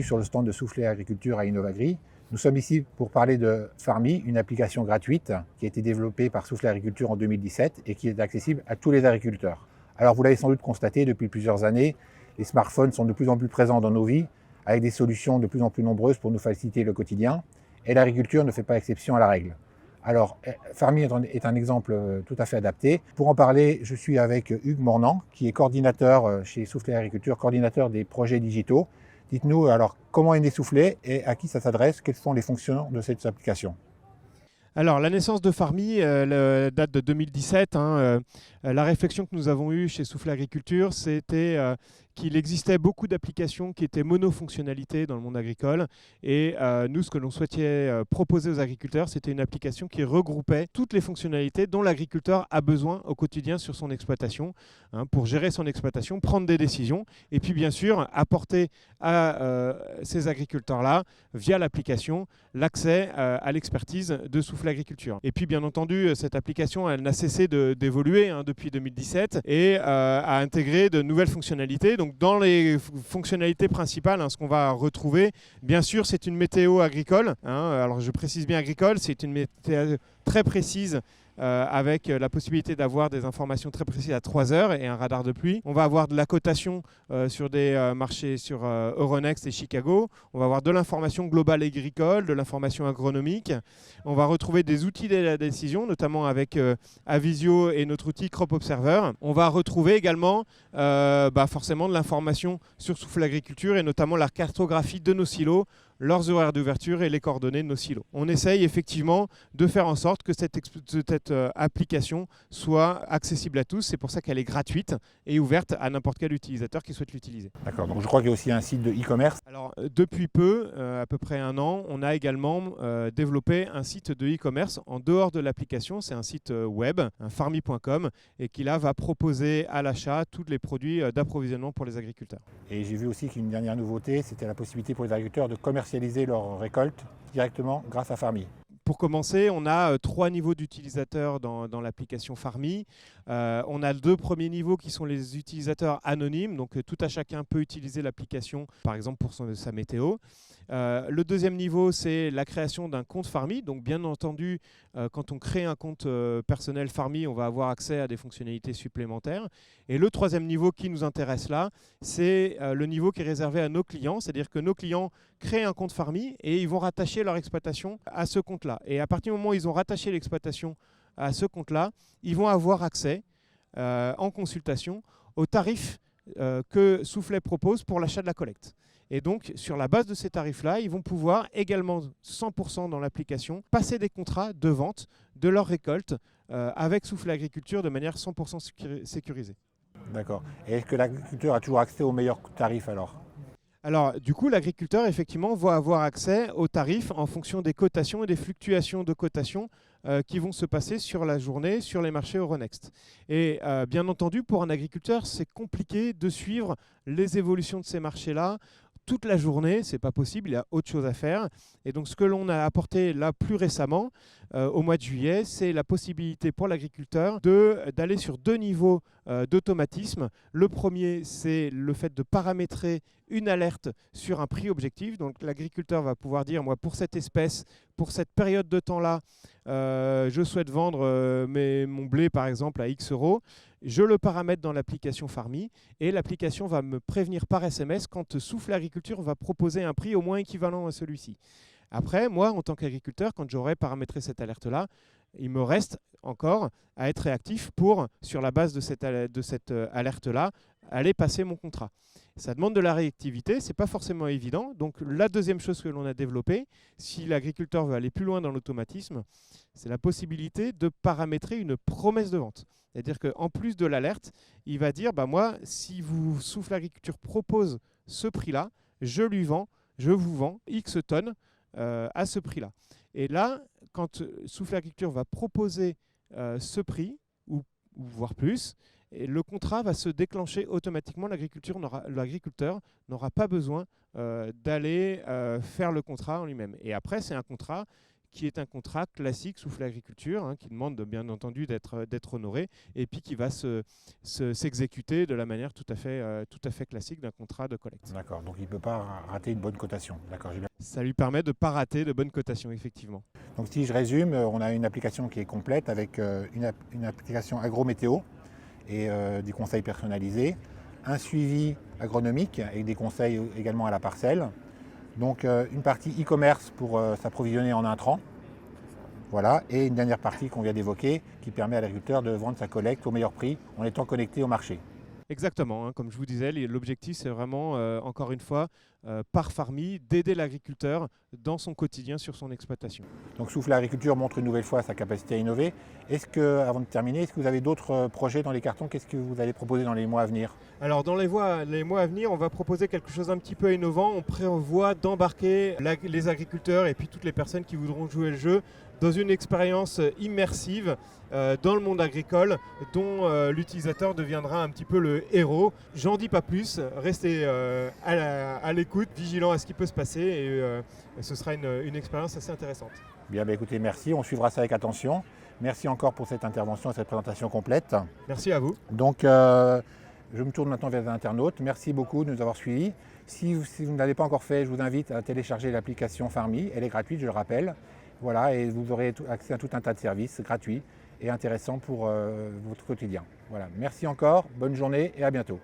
sur le stand de Soufflet Agriculture à Innovagri. Nous sommes ici pour parler de Farmi, une application gratuite qui a été développée par Soufflet Agriculture en 2017 et qui est accessible à tous les agriculteurs. Alors vous l'avez sans doute constaté, depuis plusieurs années, les smartphones sont de plus en plus présents dans nos vies, avec des solutions de plus en plus nombreuses pour nous faciliter le quotidien, et l'agriculture ne fait pas exception à la règle. Alors, Farmi est un exemple tout à fait adapté. Pour en parler, je suis avec Hugues Mornant, qui est coordinateur chez Soufflet Agriculture, coordinateur des projets digitaux. Dites-nous alors comment est né Soufflet et à qui ça s'adresse, quelles sont les fonctions de cette application? Alors, la naissance de Farmi date de 2017. La réflexion que nous avons eue chez Soufflet Agriculture, c'était qu'il existait beaucoup d'applications qui étaient monofonctionnalités dans le monde agricole. Et nous, ce que l'on souhaitait proposer aux agriculteurs, c'était une application qui regroupait toutes les fonctionnalités dont l'agriculteur a besoin au quotidien sur son exploitation, pour gérer son exploitation, prendre des décisions, et puis bien sûr apporter à ces agriculteurs-là, via l'application, l'accès à l'expertise de Soufflet Agriculture. Et puis bien entendu, cette application, elle n'a cessé d'évoluer depuis 2017 et a intégré de nouvelles fonctionnalités. Donc dans les fonctionnalités principales, ce qu'on va retrouver, bien sûr, c'est une météo agricole. Alors je précise bien agricole, c'est une météo très précise avec la possibilité d'avoir des informations très précises à 3 heures et un radar de pluie. On va avoir de la cotation sur des marchés sur Euronext et Chicago. On va avoir de l'information globale agricole, de l'information agronomique. On va retrouver des outils de la décision, notamment avec Avisio et notre outil Crop Observer. On va retrouver également forcément de l'information sur Soufflet Agriculture et notamment la cartographie de nos silos, leurs horaires d'ouverture et les coordonnées de nos silos. On essaye effectivement de faire en sorte que cette application soit accessible à tous. C'est pour ça qu'elle est gratuite et ouverte à n'importe quel utilisateur qui souhaite l'utiliser. D'accord, donc je crois qu'il y a aussi un site de e-commerce. Alors depuis peu, à peu près 1 an, on a également développé un site de e-commerce en dehors de l'application. C'est un site web, un farmi.com, et qui là va proposer à l'achat tous les produits d'approvisionnement pour les agriculteurs. Et j'ai vu aussi qu'une dernière nouveauté, c'était la possibilité pour les agriculteurs de commercialiser leurs récoltes directement grâce à Farmi. Pour commencer, on a 3 niveaux d'utilisateurs dans l'application Farmi. On a 2 premiers niveaux qui sont les utilisateurs anonymes, donc tout à chacun peut utiliser l'application, par exemple pour sa météo. Le deuxième niveau, c'est la création d'un compte Farmi. Donc bien entendu, quand on crée un compte personnel Farmi, on va avoir accès à des fonctionnalités supplémentaires. Et le troisième niveau qui nous intéresse là, c'est le niveau qui est réservé à nos clients. C'est-à-dire que nos clients créent un compte Farmi et ils vont rattacher leur exploitation à ce compte-là. Et à partir du moment où ils ont rattaché l'exploitation à ce compte-là, ils vont avoir accès en consultation aux tarifs que Soufflet propose pour l'achat de la collecte. Et donc, sur la base de ces tarifs-là, ils vont pouvoir également, 100% dans l'application, passer des contrats de vente de leur récolte avec Soufflet Agriculture de manière 100% sécurisée. D'accord. Et est-ce que l'agriculteur a toujours accès aux meilleurs tarifs alors ? Alors, du coup, l'agriculteur, effectivement, va avoir accès aux tarifs en fonction des cotations et des fluctuations de cotations qui vont se passer sur la journée sur les marchés Euronext. Et bien entendu, pour un agriculteur, c'est compliqué de suivre les évolutions de ces marchés-là toute la journée, ce n'est pas possible, il y a autre chose à faire. Et donc ce que l'on a apporté là plus récemment, au mois de juillet, c'est la possibilité pour l'agriculteur d'aller sur 2 niveaux d'automatisme. Le premier, c'est le fait de paramétrer une alerte sur un prix objectif. Donc l'agriculteur va pouvoir dire, moi pour cette espèce, pour cette période de temps-là, je souhaite vendre mon blé par exemple à X euros. Je le paramètre dans l'application Farmi et l'application va me prévenir par SMS quand Soufflet Agriculture va proposer un prix au moins équivalent à celui-ci. Après, moi, en tant qu'agriculteur, quand j'aurai paramétré cette alerte-là, il me reste encore à être réactif pour, sur la base de cette alerte-là, aller passer mon contrat. Ça demande de la réactivité, ce n'est pas forcément évident. Donc la deuxième chose que l'on a développée, si l'agriculteur veut aller plus loin dans l'automatisme, c'est la possibilité de paramétrer une promesse de vente. C'est-à-dire qu'en plus de l'alerte, il va dire, moi, si Soufflet Agriculture propose ce prix-là, je vous vends X tonnes à ce prix-là. Et là, quand Soufflet Agriculture va proposer ce prix, ou voire plus, et le contrat va se déclencher automatiquement. L'agriculteur n'aura pas besoin d'aller faire le contrat en lui-même. Et après, c'est un contrat qui est un contrat classique sous l'agriculture, hein, qui demande bien entendu d'être honoré, et puis qui va s'exécuter de la manière tout à fait classique d'un contrat de collecte. D'accord, donc il ne peut pas rater une bonne cotation. D'accord, j'ai bien. Ça lui permet de ne pas rater de bonnes cotations, effectivement. Donc si je résume, on a une application qui est complète avec une application agrométéo et des conseils personnalisés, un suivi agronomique avec des conseils également à la parcelle. Donc une partie e-commerce pour s'approvisionner en intrants. Voilà, et une dernière partie qu'on vient d'évoquer qui permet à l'agriculteur de vendre sa collecte au meilleur prix en étant connecté au marché. Exactement, hein, comme je vous disais, l'objectif c'est vraiment, encore une fois, par Farmy, d'aider l'agriculteur dans son quotidien sur son exploitation. Donc Souffle Agriculture montre une nouvelle fois sa capacité à innover. Avant de terminer, est-ce que vous avez d'autres projets dans les cartons? Qu'est-ce que vous allez proposer dans les mois à venir? Alors dans les mois à venir, on va proposer quelque chose d'un petit peu innovant. On prévoit d'embarquer les agriculteurs et puis toutes les personnes qui voudront jouer le jeu dans une expérience immersive dans le monde agricole dont l'utilisateur deviendra un petit peu le héros. J'en dis pas plus, restez à l'écoute, vigilant à ce qui peut se passer et ce sera une expérience assez intéressante. Bien, écoutez, merci, on suivra ça avec attention. Merci encore pour cette intervention et cette présentation complète. Merci à vous. Donc je me tourne maintenant vers les internautes. Merci beaucoup de nous avoir suivis. Si vous ne l'avez pas encore fait, je vous invite à télécharger l'application Farmy. Elle est gratuite, je le rappelle. Voilà, et vous aurez accès à tout un tas de services gratuits et intéressants pour votre quotidien. Voilà, merci encore, bonne journée et à bientôt.